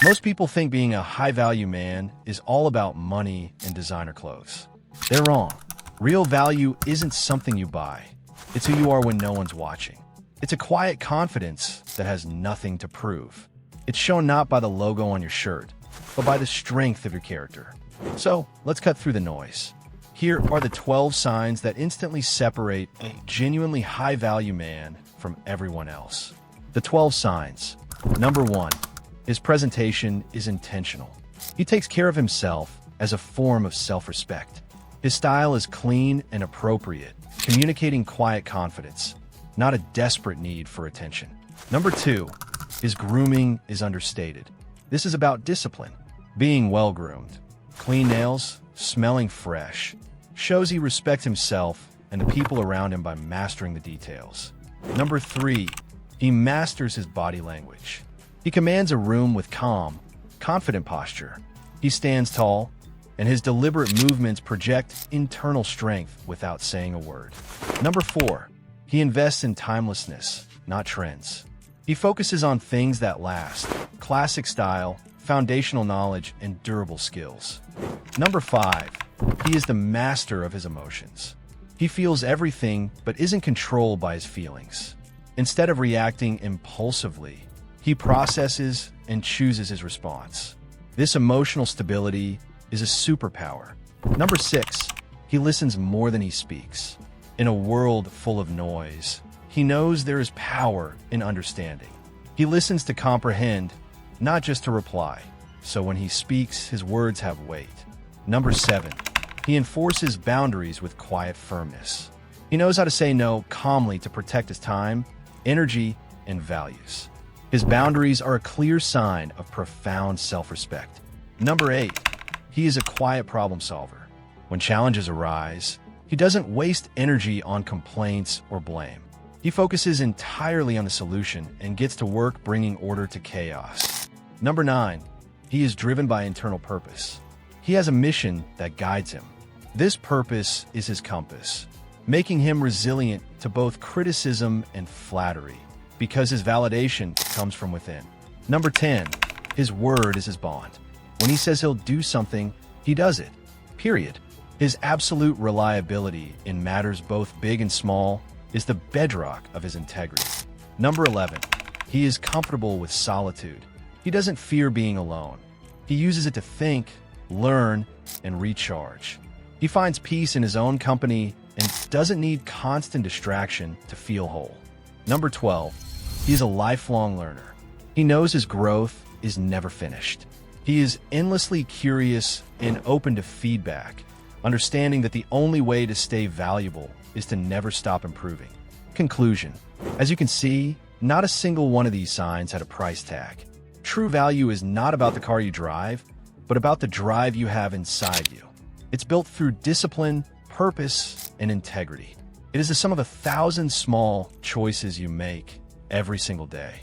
Most people think being a high-value man is all about money and designer clothes. They're wrong. Real value isn't something you buy. It's who you are when no one's watching. It's a quiet confidence that has nothing to prove. It's shown not by the logo on your shirt, but by the strength of your character. So, let's cut through the noise. Here are the 12 signs that instantly separate a genuinely high-value man from everyone else. The 12 signs. Number 1. His presentation is intentional. He takes care of himself as a form of self-respect. His style is clean and appropriate, communicating quiet confidence, not a desperate need for attention. Number 2. His grooming is understated. This is about discipline. Being well-groomed, clean nails, smelling fresh, shows he respects himself and the people around him by mastering the details. Number 3. He masters his body language. He commands a room with calm, confident posture. He stands tall, and his deliberate movements project internal strength without saying a word. Number 4. He invests in timelessness, not trends. He focuses on things that last, classic style, foundational knowledge, and durable skills. Number 5. He is the master of his emotions. He feels everything but isn't controlled by his feelings. Instead of reacting impulsively, he processes and chooses his response. This emotional stability is a superpower. Number 6. He listens more than he speaks. In a world full of noise, he knows there is power in understanding. He listens to comprehend, not just to reply. So when he speaks, his words have weight. Number 7. He enforces boundaries with quiet firmness. He knows how to say no calmly to protect his time, energy, and values. His boundaries are a clear sign of profound self-respect. Number 8. He is a quiet problem solver. When challenges arise, he doesn't waste energy on complaints or blame. He focuses entirely on the solution and gets to work bringing order to chaos. Number 9. He is driven by internal purpose. He has a mission that guides him. This purpose is his compass, making him resilient to both criticism and flattery, because his validation comes from within. Number 10. His word is his bond. When he says he'll do something, he does it. Period. His absolute reliability in matters both big and small is the bedrock of his integrity. Number 11. He is comfortable with solitude. He doesn't fear being alone. He uses it to think, learn, and recharge. He finds peace in his own company and doesn't need constant distraction to feel whole. Number 12. He is a lifelong learner. He knows his growth is never finished. He is endlessly curious and open to feedback, understanding that the only way to stay valuable is to never stop improving. Conclusion. As you can see, not a single one of these signs had a price tag. True value is not about the car you drive, but about the drive you have inside you. It's built through discipline, purpose, and integrity. It is the sum of 1,000 small choices you make every single day.